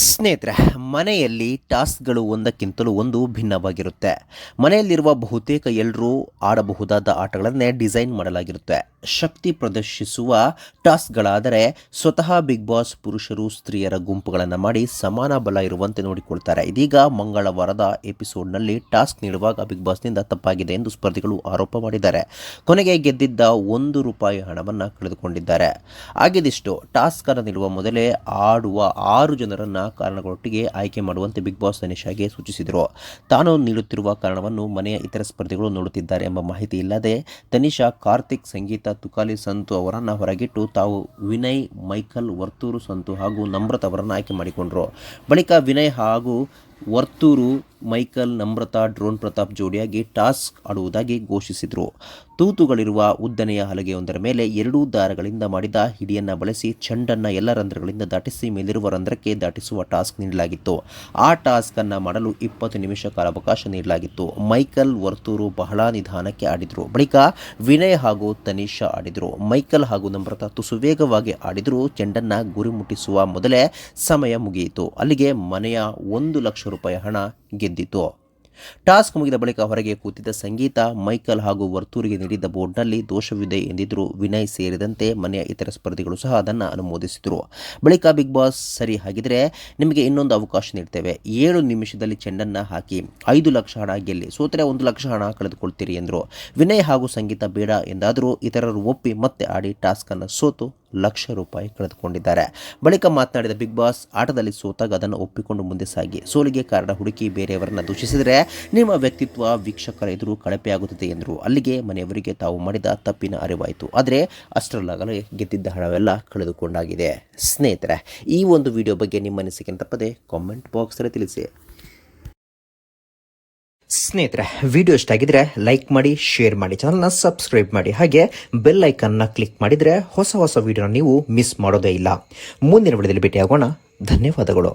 ಸ್ನೇಹಿತರೆ, ಮನೆಯಲ್ಲಿ ಟಾಸ್ಕ್ಗಳು ಒಂದಕ್ಕಿಂತಲೂ ಒಂದು ಭಿನ್ನವಾಗಿರುತ್ತೆ. ಮನೆಯಲ್ಲಿರುವ ಬಹುತೇಕ ಎಲ್ಲರೂ ಆಡಬಹುದಾದ ಆಟಗಳನ್ನೇ ಡಿಸೈನ್ ಮಾಡಲಾಗಿರುತ್ತೆ. ಶಕ್ತಿ ಪ್ರದರ್ಶಿಸುವ ಟಾಸ್ಕ್ಗಳಾದರೆ ಸ್ವತಃ ಬಿಗ್ ಬಾಸ್ ಪುರುಷರು ಸ್ತ್ರೀಯರ ಗುಂಪುಗಳನ್ನು ಮಾಡಿ ಸಮಾನ ಬಲ ಇರುವಂತೆ ನೋಡಿಕೊಳ್ತಾರೆ. ಇದೀಗ ಮಂಗಳವಾರದ ಎಪಿಸೋಡ್ನಲ್ಲಿ ಟಾಸ್ಕ್ ನೀಡುವಾಗ ಬಿಗ್ ಬಾಸ್ನಿಂದ ತಪ್ಪಾಗಿದೆ ಎಂದು ಸ್ಪರ್ಧಿಗಳು ಆರೋಪ ಮಾಡಿದ್ದಾರೆ. ಕೊನೆಗೆ ಗೆದ್ದಿದ್ದ ₹1 ಹಣವನ್ನು ಕಳೆದುಕೊಂಡಿದ್ದಾರೆ. ಆಗಿದಿಷ್ಟು, ಟಾಸ್ಕ್ ಅನ್ನು ನೀಡುವ ಮೊದಲೇ ಆಡುವ 6 ಜನರನ್ನು ಕಾರಣಗಳೊಟ್ಟಿಗೆ ಆಯ್ಕೆ ಮಾಡುವಂತೆ ಬಿಗ್ ಬಾಸ್ ತನಿಷಾಗೆ ಸೂಚಿಸಿದರು. ತಾನು ನೀಡುತ್ತಿರುವ ಕಾರಣವನ್ನು ಮನೆಯ ಇತರ ಸ್ಪರ್ಧಿಗಳು ನೋಡುತ್ತಿದ್ದಾರೆ ಎಂಬ ಮಾಹಿತಿ ಇಲ್ಲದೆ ತನಿಷಾ ಕಾರ್ತಿಕ್, ಸಂಗೀತ, ತುಕಾಲಿ, ಸಂತು ಅವರನ್ನು ಹೊರಗಿಟ್ಟು ತಾವು ವಿನಯ್, ಮೈಕಲ್, ವರ್ತೂರು, ಸಂತು ಹಾಗೂ ನಮ್ರತ್ ಅವರನ್ನು ಆಯ್ಕೆ ಮಾಡಿಕೊಂಡರು. ಬಳಿಕ ವಿನಯ್ ಹಾಗೂ ವರ್ತೂರು, ಮೈಕಲ್, ನಮ್ರತಾ, ಡ್ರೋನ್ ಪ್ರತಾಪ್ ಜೋಡಿಯಾಗಿ ಟಾಸ್ಕ್ ಆಡುವುದಾಗಿ ಘೋಷಿಸಿದರು. ತೂತುಗಳಿರುವ ಉದ್ದನೆಯ ಹಲಗೆಯೊಂದರ ಮೇಲೆ 2 ದಾರಗಳಿಂದ ಮಾಡಿದ ಹಿಡಿಯನ್ನು ಬಳಸಿ ಚೆಂಡನ್ನು ಎಲ್ಲ ರಂಧ್ರಗಳಿಂದ ದಾಟಿಸಿ ಮೇಲಿರುವ ರಂಧ್ರಕ್ಕೆ ದಾಟಿಸುವ ಟಾಸ್ಕ್ ನೀಡಲಾಗಿತ್ತು. ಆ ಟಾಸ್ಕ್ ಅನ್ನು ಮಾಡಲು 20 ನಿಮಿಷ ಕಾಲಾವಕಾಶ ನೀಡಲಾಗಿತ್ತು. ಮೈಕಲ್, ವರ್ತೂರು ಬಹಳ ನಿಧಾನಕ್ಕೆ ಆಡಿದರು. ಬಳಿಕ ವಿನಯ್ ಹಾಗೂ ತನಿಷಾ ಆಡಿದರು. ಮೈಕಲ್ ಹಾಗೂ ನಮ್ರತಾ ತುಸು ವೇಗವಾಗಿ ಆಡಿದರೂ ಚೆಂಡನ್ನು ಗುರಿ ಮುಟ್ಟಿಸುವ ಮೊದಲೇ ಸಮಯ ಮುಗಿಯಿತು. ಅಲ್ಲಿಗೆ ಮನೆಯ ₹1,00,000 ಹಣ ಗೆದ್ದಿತು. ಟಾಸ್ಕ್ ಮುಗಿದ ಬಳಿಕ ಹೊರಗೆ ಕೂತಿದ್ದ ಸಂಗೀತ, ಮೈಕಲ್ ಹಾಗೂ ವರ್ತೂರಿಗೆ ನೀಡಿದ್ದ ಬೋರ್ಡ್ನಲ್ಲಿ ದೋಷವಿದೆ ಎಂದಿದ್ದರು. ವಿನಯ್ ಸೇರಿದಂತೆ ಮನೆಯ ಇತರ ಸ್ಪರ್ಧಿಗಳು ಸಹ ಅದನ್ನು ಅನುಮೋದಿಸಿದರು. ಬಳಿಕ ಬಿಗ್ ಬಾಸ್, ಸರಿ ಹಾಗಿದ್ರೆ ನಿಮಗೆ ಇನ್ನೊಂದು ಅವಕಾಶ ನೀಡ್ತೇವೆ, 7 ನಿಮಿಷದಲ್ಲಿ ಚೆಂಡನ್ನು ಹಾಕಿ 5 ಲಕ್ಷ ಹಣ ಗೆಲ್ಲಿ, ಸೋತರೆ 1 ಲಕ್ಷ ಹಣ ಕಳೆದುಕೊಳ್ತೀರಿ ಎಂದರು. ವಿನಯ್ ಹಾಗೂ ಸಂಗೀತ ಬೇಡ ಎಂದಾದರೂ ಇತರರು ಒಪ್ಪಿ ಮತ್ತೆ ಆಡಿ ಟಾಸ್ಕ್ ಅನ್ನು ಸೋತು ₹1,00,000 ಕಳೆದುಕೊಂಡಿದ್ದಾರೆ. ಬಳಿಕ ಮಾತನಾಡಿದ ಬಿಗ್ ಬಾಸ್, ಆಟದಲ್ಲಿ ಸೋತಾಗ ಅದನ್ನು ಒಪ್ಪಿಕೊಂಡು ಮುಂದೆ ಸಾಗಿ, ಸೋಲಿಗೆ ಕಾರಣ ಹುಡುಕಿ ಬೇರೆಯವರನ್ನು ದೂಷಿಸಿದರೆ ನಿಮ್ಮ ವ್ಯಕ್ತಿತ್ವ ವೀಕ್ಷಕರ ಎದುರು ಕಳಪೆಯಾಗುತ್ತದೆ ಎಂದರು. ಅಲ್ಲಿಗೆ ಮನೆಯವರಿಗೆ ತಾವು ಮಾಡಿದ ತಪ್ಪಿನ ಅರಿವಾಯಿತು. ಆದರೆ ಅಷ್ಟರಲ್ಲಾಗಲೇ ಗೆದ್ದಿದ್ದ ಹಣವೆಲ್ಲ ಕಳೆದುಕೊಂಡಾಗಿದೆ. ಸ್ನೇಹಿತರೆ, ಈ ಒಂದು ವಿಡಿಯೋ ಬಗ್ಗೆ ನಿಮ್ಮ ಅನಿಸಿಕೆ ತಪ್ಪದೆ ಕಾಮೆಂಟ್ ಬಾಕ್ಸಲ್ಲಿ ತಿಳಿಸಿ. ಸ್ನೇಹಿತರೆ, ವಿಡಿಯೋ ಇಷ್ಟ ಆಗಿದ್ರೆ ಲೈಕ್ ಮಾಡಿ, ಶೇರ್ ಮಾಡಿ, ಚಾನಲ್ನ ಸಬ್ಸ್ಕ್ರೈಬ್ ಮಾಡಿ, ಹಾಗೆ ಬೆಲ್ ಐಕನ್ನ ಕ್ಲಿಕ್ ಮಾಡಿದರೆ ಹೊಸ ವಿಡಿಯೋನ ನೀವು ಮಿಸ್ ಮಾಡೋದೇ ಇಲ್ಲ. ಮುಂದಿನ ವಿಡಿಯೋದಲ್ಲಿ ಭೇಟಿಯಾಗೋಣ. ಧನ್ಯವಾದಗಳು.